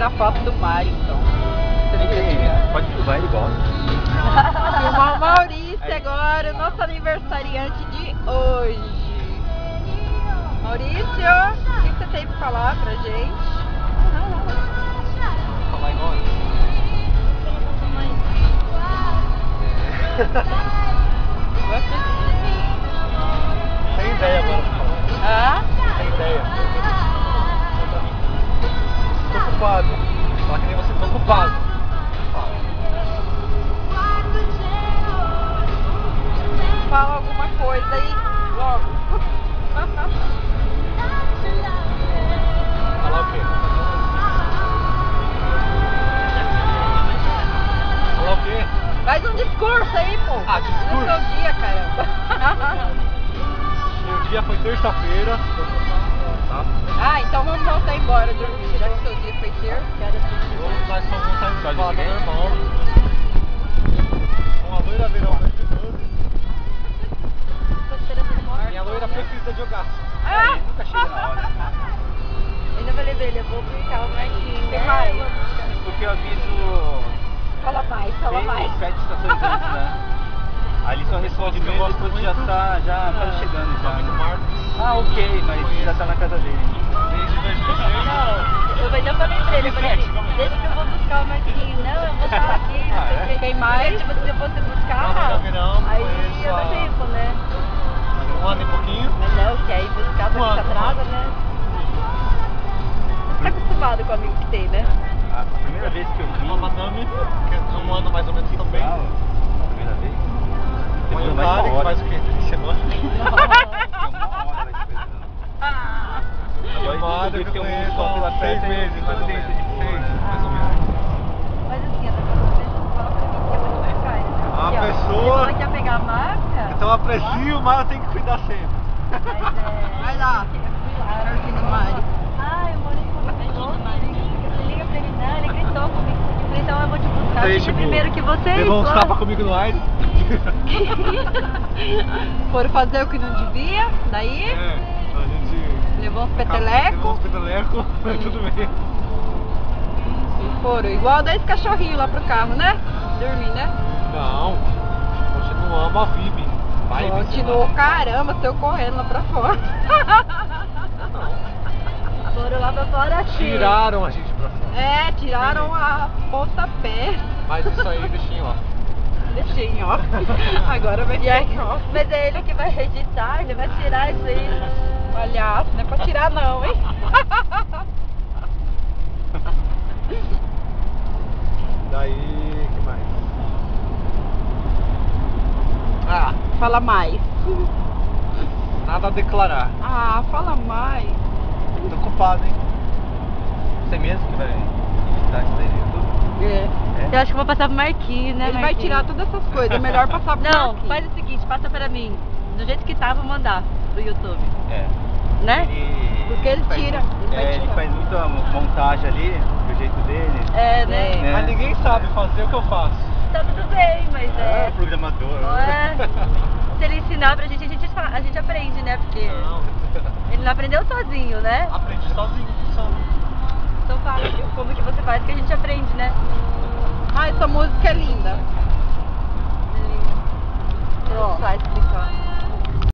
tirar foto do Mário, então. Pode filmar, ele gosta. Filmar o Maurício agora, o nosso aniversariante de hoje. Maurício, o que você tem pra falar pra gente? Falar igual. Tem ideia agora. Hã? Tem ideia. Tô ocupado. Fala que nem você, tô ocupado. Fala alguma coisa aí, logo. Falar o quê? Falar o quê? Faz um discurso aí, pô. Ah, discurso? No seu dia, caramba. Meu dia foi terça-feira. Tá? Ah, então vamos voltar embora dormir, já que seu dia foi terça. Nós vamos voltar em casa normal. Uma loira verão 2012. Minha loira preferida de jogar. Ah! Nunca chega na hora. Eu ainda falei pra ele, eu vou buscar o Marquinhos. Tem mais? Porque eu aviso Fala mais, fala mais. 7 estações antes, né? Aí ele só responde mesmo depois já tá quase chegando já. Ah, ok, mas já tá na casa dele. Desde 2006. Não, eu ainda falei pra ele, eu falei assim, deixa que eu vou buscar o Marquinhos. Não, eu vou estar aqui, não sei o que. Tem mais? Tipo, se eu fosse buscar, Não, aí eu não fico, né? Um ano e pouquinho. Mas não, que aí buscar pra ficar atrasa, né? Tá acostumado com o amigo que tem, né? A primeira vez que eu vi uma madame, que é um ano mais ou menos também. A primeira vez? Depois mais uma hora. Faz o quê? 3 semanas? Uma hora ela esperando. Agora eu conheço só pela 6 meses, mais ou menos. 6, mais ou menos. Mas assim, essa pessoa fala pra mim que é muito mais caro, né? A Aqui, ó, pessoa- se você quer pegar a marca, Então aprecio, mas eu tenho que cuidar sempre. mas é... Vai lá. Jardim do Mário. Ah, eu moro em Você liga pra ele, não, ele gritou comigo. Eu falei, então eu vou te buscar. Daí, Eu cheguei primeiro que vocês. levou uns claro. tapas comigo no ar. Foram fazer o que não devia, daí A gente... levou uns Levou petelecos uns petelecos, mas tudo bem. e foram. Igual 10 cachorrinhos lá pro carro, né? Dormir, né? Não, continuamos a vibe. Continuou, caramba, saiu correndo lá pra fora. Foram lá pra fora assim. Tiraram a gente pra fora. É, tiraram a pontapé. Mas isso aí, bichinho, ó. Deixei, ó. Agora vai E aí, ser ó. mas é ele que vai editar, ele vai tirar isso aí. Palhaço, não é pra tirar não, hein? Daí, que mais? Ah, Fala mais. nada a declarar. Ah, fala mais. Tô ocupado, hein? Você mesmo que vai editar isso daí no YouTube? É. Eu acho que eu vou passar pro Marquinhos, né? Ele vai Marquinhos? tirar todas essas coisas, é melhor passar pro Não, Marquinhos. faz o seguinte, passa pra mim. Do jeito que tá, vou mandar pro YouTube. É. Né? Porque ele faz tira, muito- ele vai ele tirar. faz muita montagem ali, do jeito dele. É, né? É. Mas ninguém sabe fazer o que eu faço. Tá tudo bem, mas é. Programador. Não é? Se ele ensinar pra gente, a gente aprende, né? Porque Não. ele não aprendeu sozinho, né? Aprendi sozinho. Então fala como que você faz que a gente aprende, né? Ah, essa música é linda.